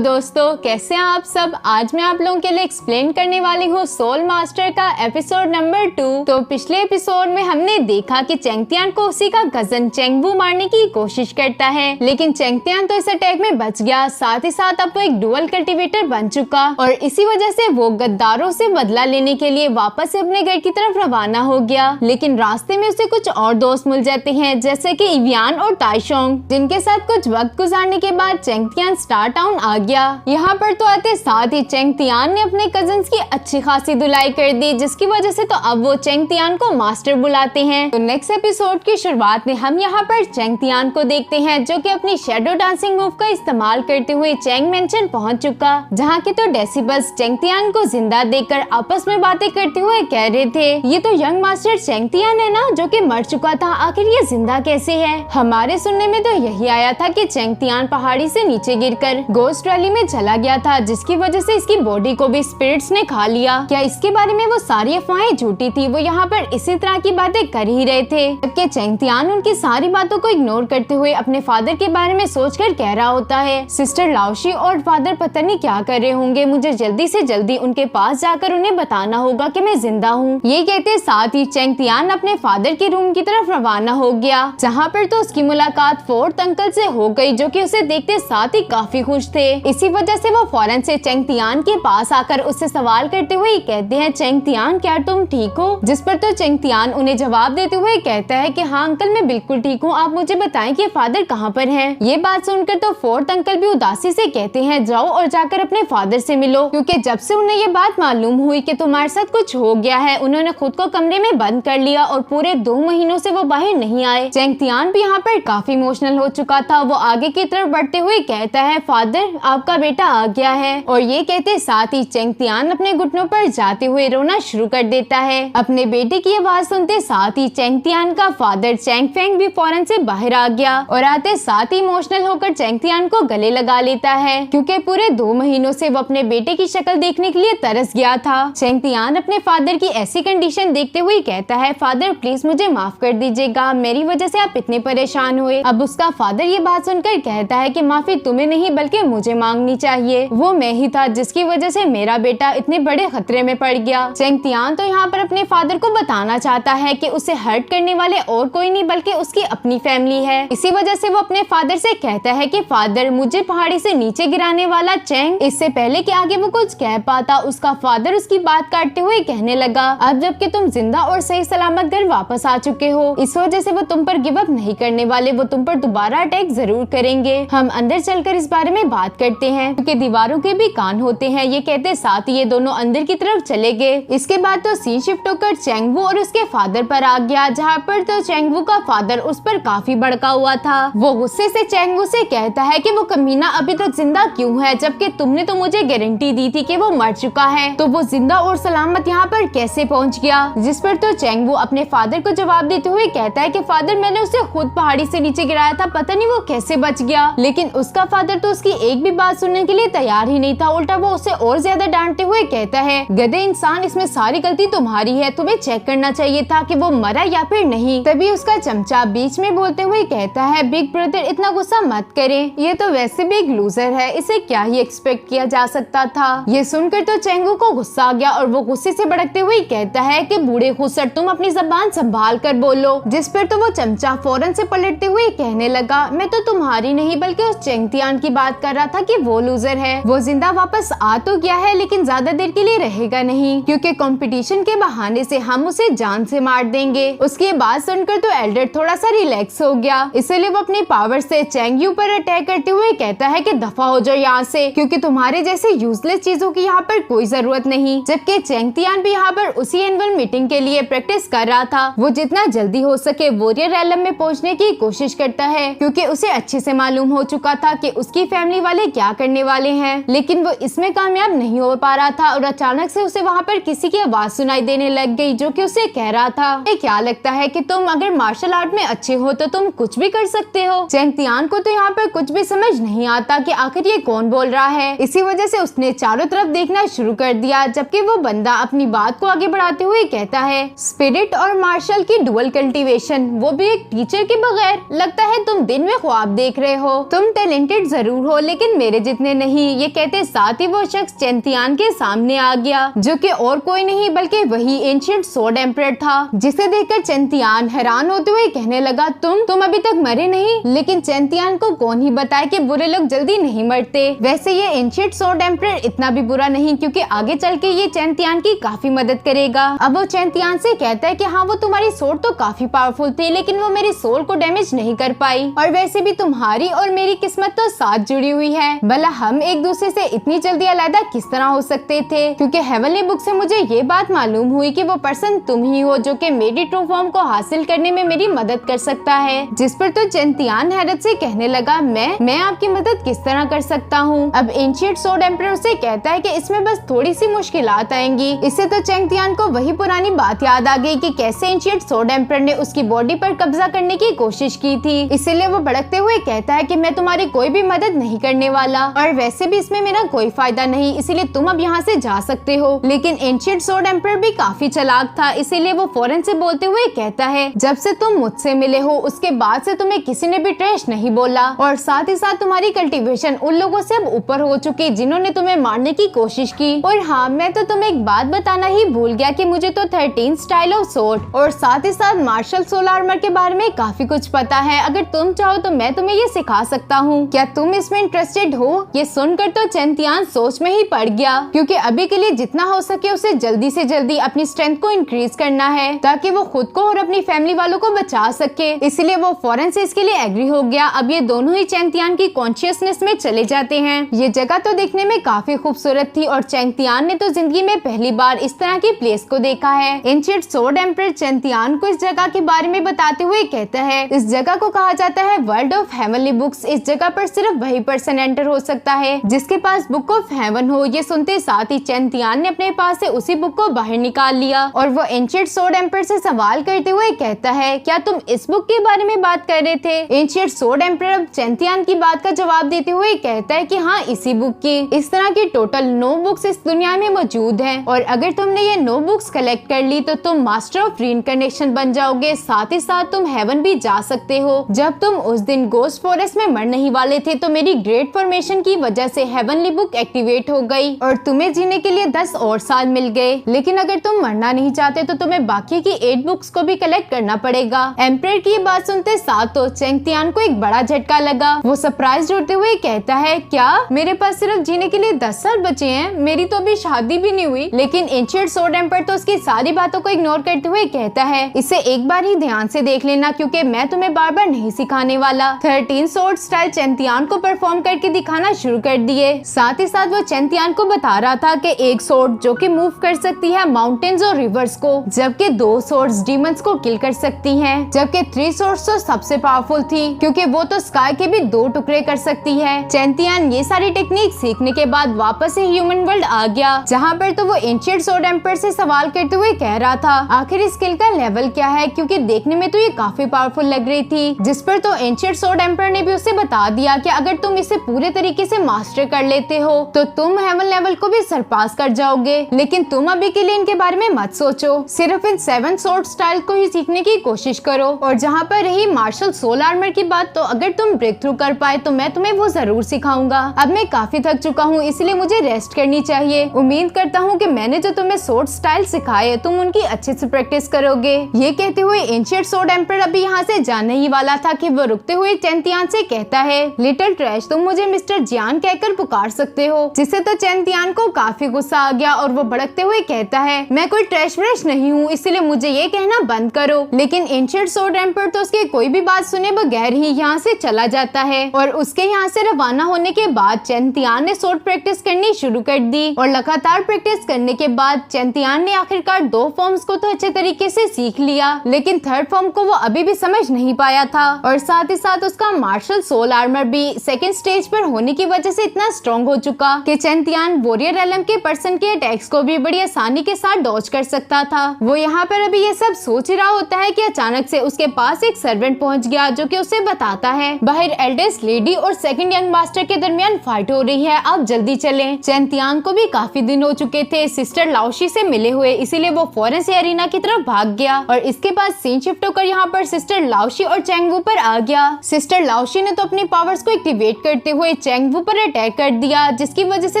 दोस्तों, कैसे हैं आप सब। आज मैं आप लोगों के लिए एक्सप्लेन करने वाली हूँ सोल मास्टर का एपिसोड नंबर 2। तो पिछले एपिसोड में हमने देखा कि चेंगतियान को उसी का कजन चेंगवू मारने की कोशिश करता है, लेकिन चेंगतियान तो इस अटैक में बच गया। साथ ही साथ अब वो एक डुअल कल्टीवेटर बन चुका और इसी वजह से वो गद्दारों से बदला लेने के लिए वापस से अपने घर की तरफ रवाना हो गया। लेकिन रास्ते में उसे कुछ और दोस्त मिल जाते हैं, जैसे कि इवियान और ताइशोंग, जिनके साथ कुछ वक्त गुजारने के बाद चेंगतियान स्टार टाउन आ गया। यहाँ पर तो आते साथ ही चेंगतियान ने अपने कजन्स की अच्छी खासी धुलाई कर दी, जिसकी वजह से तो अब वो चेंगतियान को मास्टर बुलाते हैं। तो नेक्स्ट एपिसोड की शुरुआत में हम यहाँ पर चेंगतियान को देखते हैं, जो कि अपनी शैडो डांसिंग मूव का इस्तेमाल करते हुए चेंग मेंशन पहुँच चुका, जहाँ के तो डेसिबल्स चेंगतियान को जिंदा देखकर आपस में बातें करते हुए कह रहे थे, ये तो यंग मास्टर चेंगतियान है ना, जो कि मर चुका था, आखिर ये जिंदा कैसे है। हमारे सुनने में तो यही आया था कि चेंगतियान पहाड़ी से नीचे गिरकर गोस्ट वैली में चला गया था, जिसकी वजह से इसकी बॉडी को भी स्पिरिट्स ने खा लिया। क्या इसके बारे में वो सारी अफवाहें झूठी थी? वो यहाँ पर इसी तरह की बातें कर ही रहे थे, जबकि चेंगतियान उनकी सारी बातों को इग्नोर करते हुए अपने फादर के बारे में सोचकर कह रहा होता है, सिस्टर लाओशी और फादर पता नहीं क्या कर रहे होंगे, मुझे जल्दी से जल्दी उनके पास जाकर उन्हें बताना होगा कि मैं जिंदा हूँ। ये कहते साथ ही चेंगतियान अपने फादर के रूम की तरफ रवाना हो गया, जहाँ पर तो उसकी मुलाकात फोर्थ अंकल से हो गई, जो कि उसे देखते साथ ही काफी खुश थे। इसी वजह से वो फौरन से चेंगतियान के पास आकर उससे सवाल करते हुए कहते हैं, चेंगतियान क्या तुम ठीक हो? जिस पर तो चेंगतियान उन्हें जवाब देते हुए कहता है कि हाँ अंकल, मैं बिल्कुल ठीक हूँ, आप मुझे बताएं कि फादर कहाँ पर हैं। ये बात सुनकर तो फोर्थ अंकल भी उदासी से कहते हैं, जाओ और जाकर अपने फादर से मिलो, क्योंकि जब से उन्हें ये बात मालूम हुई कि तुम्हारे साथ कुछ हो गया है, उन्होंने खुद को कमरे में बंद कर लिया और पूरे 2 महीनों से वो बाहर नहीं आए। चेंगतियान भी यहाँ पर काफी इमोशनल हो चुका था। वो आगे की तरफ बढ़ते हुए कहता है, फादर आपका बेटा आ गया है। और ये कहते साथ ही चेंगतियान अपने घुटनों पर जाते हुए रोना शुरू कर देता है। अपने बेटे की आवाज सुनते साथ ही चेंगतियान का फादर चेंगफेंग भी फौरन से बाहर आ गया और आते साथ ही इमोशनल होकर चेंगतियान को गले लगा लेता है, क्योंकि पूरे 2 महीनों से वो अपने बेटे की शक्ल देखने के लिए तरस गया था। चेंगतियान अपने फादर की ऐसी कंडीशन देखते हुए कहता है, फादर प्लीज मुझे माफ कर दीजिएगा, मेरी वजह से आप इतने परेशान हुए। अब उसका फादर ये बात सुनकर कहता है कि माफी तुम्हें नहीं बल्कि मुझे मांगनी चाहिए, वो मैं ही था जिसकी वजह से मेरा बेटा इतने बड़े खतरे में पड़ गया। चेंगतियान तो यहाँ पर अपने फादर को बताना चाहता है कि उसे हर्ट करने वाले और कोई नहीं बल्कि उसकी अपनी फैमिली है। इसी वजह से वो अपने फादर से कहता है कि फादर मुझे पहाड़ी से नीचे गिराने वाला चेंग, इससे पहले कि आगे वो कुछ कह पाता, उसका फादर उसकी बात काटते हुए कहने लगा, अब जबकि तुम जिंदा और सही सलामत घर वापस आ चुके हो, इस वजह से वो तुम पर गिव अप नहीं करने वाले, वो तुम पर दोबारा अटैक जरूर करेंगे। हम अंदर चलकर इस बारे में बात करते हैं, क्योंकि दीवारों के भी कान होते हैं। ये कहते साथ ही ये दोनों अंदर की तरफ चले गए। इसके बाद तो सीन शिफ्ट होकर चेंगवू और उसके फादर पर आ गया, जहाँ पर तो चेंगवू का फादर उस पर काफी भड़का हुआ था। वो गुस्से से चेंगवू से कहता है कि वो कमीना अभी तक जिंदा क्यों है, जबकि तुमने तो मुझे गारंटी दी थी कि वो मर चुका है, तो वो जिंदा और सलामत यहाँ पर कैसे पहुँच गया। जिस पर तो चेंगवू अपने फादर को जवाब देते हुए कहता है कि फादर मैंने उसे खुद पहाड़ी से नीचे गिराया था, पता नहीं वो कैसे बच गया। लेकिन उसका फादर तो उसकी एक भी बात सुनने के लिए तैयार ही नहीं था, उल्टा वो उसे और ज्यादा डांटते हुए कहता है, गधे इंसान, इसमें सारी गलती तुम्हारी है, तुम्हें चेक करना चाहिए था कि वो मरा या फिर नहीं। तभी उसका चमचा बीच में बोलते हुए कहता है, बिग ब्रदर इतना गुस्सा मत करें, ये तो वैसे भी एक लूजर है, इसे क्या ही एक्सपेक्ट किया जा सकता था। ये सुनकर तो चेंगू को गुस्सा आ गया और वो गुस्से से भड़कते हुए कहता है कि बूढ़े खुसर, तुम अपनी जबान संभाल कर बोलो। जिस पर तो वो चमचा फौरन से पलटते हुए कहने लगा, मैं तो तुम्हारी नहीं बल्कि उस चेंगतियान की बात कर रहा था कि वो लूजर है, वो जिंदा वापस आ तो गया है लेकिन ज्यादा देर के लिए रहेगा नहीं, क्योंकि कंपटीशन के बहाने से हम उसे जान से मार देंगे। उसकी बात सुनकर तो एल्डर थोड़ा सा रिलैक्स हो गया, इसलिए वो अपनी पावर से चेंगयू पर अटैक करते हुए कहता है कि दफा हो जाओ यहाँ से, क्योंकि तुम्हारे जैसे यूजलेस चीजों की यहाँ पर कोई जरूरत नहीं। जबकि चेंगतियान भी यहाँ पर उसी एनुअल मीटिंग के लिए प्रैक्टिस कर रहा था। वो जितना जल्दी हो सके वॉरियर एलम में पहुँचने की कोशिश करता है, क्योंकि उसे अच्छे से मालूम हो चुका था कि उसकी फैमिली वाले क्या करने वाले हैं, लेकिन वो इसमें कामयाब नहीं हो पा रहा था। और अचानक से उसे वहाँ पर किसी की आवाज सुनाई देने लग गई, जो कि उसे कह रहा था, क्या लगता है कि तुम अगर मार्शल आर्ट में अच्छे हो तो तुम कुछ भी कर सकते हो। चेंगतियान को तो यहाँ पर कुछ भी समझ नहीं आता कि आखिर ये कौन बोल रहा है। इसी वजह से उसने चारों तरफ देखना शुरू कर दिया, जबकि वो बंदा अपनी बात को आगे बढ़ाते हुए कहता है, स्पिरिट और मार्शल की डुअल कल्टीवेशन, वो भी एक टीचर के बगैर, लगता है तुम दिन में ख्वाब देख रहे हो। तुम टैलेंटेड जरूर हो लेकिन तेरे जितने नहीं। ये कहते साथ ही वो शख्स चेंतियान के सामने आ गया, जो कि और कोई नहीं बल्कि वही एंशिएंट सोर्ड एम्परर था, जिसे देखकर चेंतियान हैरान होते हुए कहने लगा, तुम अभी तक मरे नहीं। लेकिन चेंतियान को कौन ही बताए कि बुरे लोग जल्दी नहीं मरते। वैसे ये एंशिएंट सोर्ड एम्परर इतना भी बुरा नहीं, क्योंकि आगे चल के ये चेंतियान की काफी मदद करेगा। अब वो चेंतियान से कहता है कि हाँ, वो तुम्हारी सोर्ड तो काफी पावरफुल थी, लेकिन वो मेरी सोल को डैमेज नहीं कर पाई। और वैसे भी तुम्हारी और मेरी किस्मत तो साथ जुड़ी हुई है, भला हम एक दूसरे से इतनी जल्दी अलग किस तरह हो सकते थे? क्योंकि हेवनली बुक से मुझे ये बात मालूम हुई कि वो पर्सन तुम ही हो, जो कि मेरी ट्रू फॉर्म को हासिल करने में मेरी मदद कर सकता है। जिस पर तो चेंतियान हैरत से कहने लगा, मैं आपकी मदद किस तरह कर सकता हूँ? अब एंशिएंट सोर्ड एम्परर से कहता है कि इसमें बस थोड़ी सी मुश्किलात आएंगी। इससे तो चेंतियान को वही पुरानी बात याद आ गई कि कैसे एंशिएंट सोर्ड एम्परर ने उसकी बॉडी पर कब्जा करने की कोशिश की थी। इसीलिए वो भड़कते हुए कहता है कि मैं तुम्हारी कोई भी मदद नहीं करने वाला, और वैसे भी इसमें मेरा कोई फायदा नहीं, इसीलिए तुम अब यहाँ से जा सकते हो। लेकिन एंशिएंट सोर्ड एम्परर भी काफी चालाक था, इसीलिए वो फौरन से बोलते हुए कहता है, जब से तुम मुझसे मिले हो उसके बाद से तुम्हें किसी ने भी ट्रैश नहीं बोला, और साथ ही साथ तुम्हारी कल्टीवेशन उन लोगों से अब ऊपर हो चुकी जिन्होंने तुम्हें मारने की कोशिश की। और हाँ, मैं तो तुम्हें एक बात बताना ही भूल गया कि मुझे तो 13 स्टाइल ऑफ सोर्ड और साथ ही साथ मार्शल सोल आर्मर के बारे में काफी कुछ पता है। अगर तुम चाहो तो मैं तुम्हें ये सिखा सकता हूँ। क्या तुम इसमें इंटरेस्टेड हो? ये सुनकर तो चेंतियान सोच में ही पड़ गया, क्योंकि अभी के लिए जितना हो सके उसे जल्दी से जल्दी अपनी स्ट्रेंथ को इंक्रीज करना है, ताकि वो खुद को और अपनी फैमिली वालों को बचा सके। इसलिए वो फौरन से इसके लिए एग्री हो गया। अब ये दोनों ही चेंतियान की कॉन्शियसनेस में चले जाते हैं। ये जगह तो देखने में काफी खूबसूरत थी, और चेंतियान ने तो जिंदगी में पहली बार इस तरह की प्लेस को देखा है। एंशिएंट सोर्ड एम्परर चेंतियान को इस जगह के बारे में बताते हुए कहता है, इस जगह को कहा जाता है वर्ल्ड ऑफ हेवनली बुक्स। इस जगह पर सिर्फ वही पर्सन एंटर हो सकता है जिसके पास बुक ऑफ हेवन हो। ये सुनते साथ ही चेंतियान ने अपने पास से उसी बुक को बाहर निकाल लिया, और वो एंशिएंट सोर्ड एम्परर से सवाल करते हुए कहता है, क्या तुम इस बुक के बारे में बात कर रहे थे? एंशिएंट सोर्ड एम्परर अब चेंतियान की बात का जवाब देते हुए कहता है कि हाँ, इसी बुक की। इस तरह की टोटल 9 बुक्स इस दुनिया में मौजूद हैं, और अगर तुमने ये 9 बुक्स कलेक्ट कर ली तो तुम मास्टर ऑफ रीइंकार्नेशन बन जाओगे। साथ ही साथ तुम हेवन भी जा सकते हो। जब तुम उस दिन गोस्ट फॉरेस्ट में मरने ही वाले थे तो मेरी ग्रेट फॉर्मेशन की वजह से हेवनली बुक एक्टिवेट हो गई, और तुम्हें जीने के लिए 10 और साल मिल गए। लेकिन अगर तुम मरना नहीं चाहते तो तुम्हें बाकी की 8 बुक्स को भी कलेक्ट करना पड़ेगा। एम्परर की बात सुनते साथ तो चेंतियान को एक बड़ा झटका लगा। वो सरप्राइज होते हुए कहता है, क्या मेरे पास सिर्फ जीने के लिए 10 साल बचे हैं? मेरी तो अभी शादी भी नहीं हुई। लेकिन एंशिएंट सोर्ड एम्परर तो उसकी सारी बातों को इग्नोर करते हुए कहता है, इसे एक बार ही ध्यान से देख लेना, क्योंकि मैं तुम्हें बार बार नहीं सिखाने वाला। 13 सोर्ड स्टाइल चेंतियान को परफॉर्म करके दिखाना शुरू कर दिए। साथ ही साथ वो चेंतियान को बता रहा था कि एक सोर्ड जो कि मूव कर सकती है माउंटेन्स और रिवर्स को, जबकि 2 सोर्ड्स डीमंस को किल कर सकती हैं, जबकि 3 सोर्ड्स तो सबसे पावरफुल थी, क्योंकि वो तो स्काई के भी 2 टुकड़े कर सकती है। चेंतियान ये सारी टेक्निक सीखने के बाद वापस से ह्यूमन वर्ल्ड आ गया, जहाँ पर तो वो एंशिएंट सोर्ड एम्परर से सवाल करते हुए कह रहा था, आखिर इस स्किल का लेवल क्या है, क्योंकि देखने में तो ये काफी पावरफुल लग रही थी। जिस पर तो एंशिएंट सोर्ड एम्परर ने भी उसे बता दिया कि अगर तुम इसे पूरे तरीके से मास्टर कर लेते हो तो तुम हेवन लेवल को भी सरपास कर जाओगे। लेकिन तुम अभी के लिए इनके बारे में मत सोचो, सिर्फ इन 7 सोर्ड स्टाइल को ही सीखने की कोशिश करो। और जहाँ पर रही मार्शल सोल आर्मर की बात, तो अगर तुम ब्रेक थ्रू कर पाए तो मैं तुम्हें वो जरूर सिखाऊंगा। अब मैं काफी थक चुका हूँ, इसलिए मुझे रेस्ट करनी चाहिए। उम्मीद करता हूँ कि मैंने जो तुम्हें सोर्ड स्टाइल सिखाए तुम उनकी अच्छे से प्रैक्टिस करोगे। ये कहते हुए एंशिएंट सोर्ड एम्परर अभी यहाँ से जाने ही वाला था कि वो रुकते हुए चेंतियान से कहता है, लिटिल ट्रैश, तुम मुझे मिस्टर जियान कहकर पुकार सकते हो। जिससे तो चेंतियान को काफी गुस्सा आ गया, और वो भड़कते हुए कहता है, मैं कोई ट्रैश व्रैश नहीं हूँ, इसलिए मुझे ये कहना बंद करो। लेकिन एंशिएंट सोर्ड एम्परर तो उसकी कोई भी बात सुने बगैर ही यहाँ से चला जाता है, और उसके यहाँ से रवाना होने के बाद चेंतियान ने सोर्ड प्रैक्टिस करनी शुरू कर दी। और लगातार प्रैक्टिस करने के बाद चेंतियान ने आखिरकार 2 फॉर्म्स को तो अच्छे तरीके से सीख लिया, लेकिन 3rd फॉर्म को वो अभी भी समझ नहीं पाया था। और साथ ही साथ उसका मार्शल सोल आर्मर भी 2nd स्टेज पर होने की वजह से इतना स्ट्रॉन्ग हो चुका कि चेंतियान वॉरियर एलम के पर्सन के अटैक्स को भी बड़ी आसानी के साथ डॉज कर सकता था। वो यहाँ पर अभी ये सब सोच रहा होता है कि अचानक से उसके पास एक सर्वेंट पहुँच गया, जो कि उसे बताता है, बाहर एल्डेस्ट लेडी और 2nd यंग मास्टर के दरमियान फाइट हो रही है, आप जल्दी चलें। चेंतियान को भी काफी दिन हो चुके थे सिस्टर लाओशी से मिले हुए, इसीलिए वो फौरन से अरीना की तरफ भाग गया। और इसके बाद सीन शिफ्ट होकर यहाँ पर सिस्टर लाओशी और चेंगवू पर आ गया। सिस्टर लाओशी ने तो अपनी पावर्स को एक्टिवेट करते हुए हुए चेंगवू पर अटैक कर दिया, जिसकी वजह से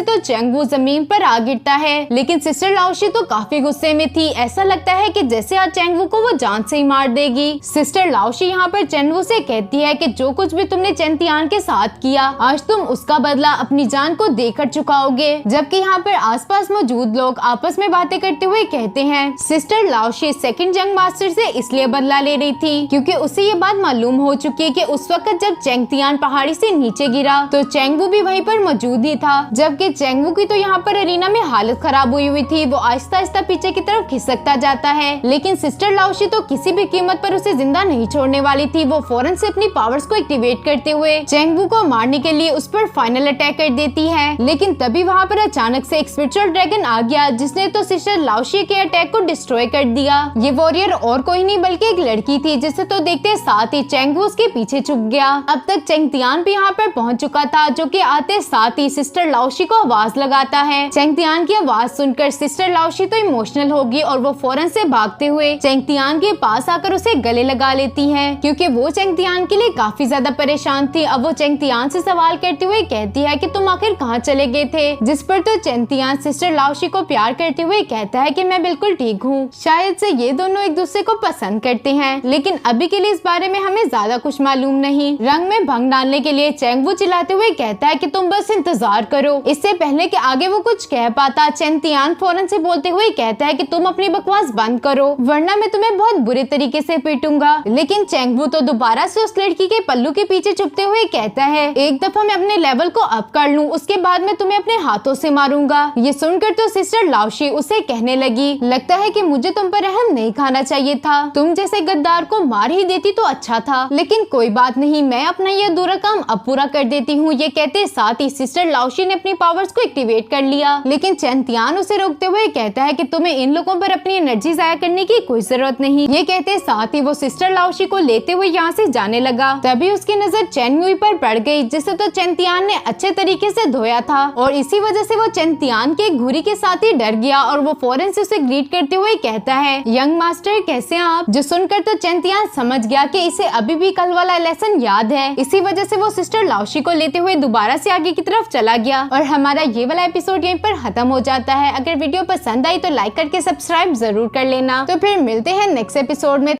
तो चेंगवू जमीन पर आ गिरता है। लेकिन सिस्टर लाओशी तो काफी गुस्से में थी, ऐसा लगता है कि जैसे आज चेंगवू को वो जान से ही मार देगी। सिस्टर लाओशी यहाँ पर चेंगवू से कहती है कि जो कुछ भी तुमने चेंगतियान के साथ किया, आज तुम उसका बदला अपनी जान को देकर चुकाओगे। जबकि यहाँ पर आसपास मौजूद लोग आपस में बातें करते हुए कहते हैं सिस्टर लाओशी सेकंड जंग मास्टर से इसलिए बदला ले रही थी क्योंकि उसे ये बात मालूम हो चुकी है कि उस वक्त जब चेंगतियान पहाड़ी से नीचे गिरा तो चेंगवू भी वहीं पर मौजूद ही था। जबकि चेंगवू की तो यहाँ पर अरीना में हालत खराब हुई थी, वो आहिस्ता आहिस्ता पीछे की तरफ खिसकता जाता है। लेकिन सिस्टर लाओशी तो किसी भी कीमत पर उसे जिंदा नहीं छोड़ने वाली थी। वो फौरन से अपनी पावर्स को एक्टिवेट करते हुए चेंगवू को मारने के लिए उस पर फाइनल अटैक कर देती है। लेकिन तभी वहाँ पर अचानक से एक स्पिरिचुअल ड्रैगन आ गया, जिसने तो सिस्टर लाओशी के अटैक को डिस्ट्रॉय कर दिया। ये वॉरियर और कोई नहीं बल्कि एक लड़की थी, जिसे तो देखते साथ ही चेंगवू उसके पीछे छुप गया। अब तक चेंगतियान भी यहाँ पर पहुँच चुका था, जो कि आते साथ ही सिस्टर लाओशी को आवाज लगाता है। चेंगतियान की आवाज सुनकर सिस्टर लाओशी तो इमोशनल होगी और वो फौरन से भागते हुए चेंगतियान के पास आकर उसे गले लगा लेती है, क्योंकि वो चेंगतियान के लिए काफी ज्यादा परेशान थी। अब वो चेंगतियान से सवाल करते हुए कहती है कि तुम आखिर कहाँ चले गए थे, जिस पर तो चेंगतियान सिस्टर लाओशी को प्यार करते हुए कहता है कि मैं बिल्कुल ठीक हूँ। शायद से ये दोनों एक दूसरे को पसंद करते हैं, लेकिन अभी के लिए इस बारे में हमें ज्यादा कुछ मालूम नहीं। रंग में भंग डालने के लिए चेंगवू चिल्लाते हुए कहता है कि तुम बस इंतजार करो। इससे पहले कि आगे वो कुछ कह पाता, चेंगतियान फौरन से बोलते हुए कहता है कि तुम अपनी बकवास बंद करो, वरना मैं तुम्हें बहुत बुरे तरीके से पीटूंगा। लेकिन चेंगवू तो दोबारा से उस लड़की के पल्लू के पीछे छुपते हुए कहता है एक दफा मैं अपने लेवल को अप कर लूं, उसके बाद मैं तुम्हें अपने हाथों से मारूंगा। ये सुनकर तो सिस्टर लाओशी उसे कहने लगी लगता है कि मुझे तुम पर रहम नहीं खाना चाहिए था, तुम जैसे गद्दार को मार ही देती तो अच्छा था, लेकिन कोई बात नहीं, मैं अपना ये अधूरा काम अब पूरा कर देती हूँ। ये कहते साथ ही सिस्टर लाओशी ने अपनी पावर्स को एक्टिवेट कर लिया। लेकिन चेंगतियान उसे रोकते हुए कहता है कि तुम्हें इन लोगों पर अपनी एनर्जी जाया करने की कोई जरूरत नहीं। ये कहते साथ ही वो सिस्टर लाओशी को लेते हुए यहाँ से जाने लगा। तभी उसकी नजर चेंगवू पर पड़ गई, जिसे तो चेंगतियान ने अच्छे तरीके से धोया था और इसी वजह से वो चेंगतियान के घुरी के साथ ही डर गया और वो फौरन से उसे ग्रीट करते हुए कहता है यंग मास्टर कैसे हैं आप। जो सुनकर तो चेंगतियान समझ गया कि इसे अभी भी कल वाला लेसन याद है। इसी वजह से वो सिस्टर लाओशी को लेते हुए दोबारा से आगे की तरफ चला गया और हमारा ये वाला एपिसोड यहीं पर खत्म हो जाता है। अगर वीडियो पसंद आई तो लाइक करके सब्सक्राइब जरूर कर लेना। तो फिर मिलते हैं नेक्स्ट एपिसोड में।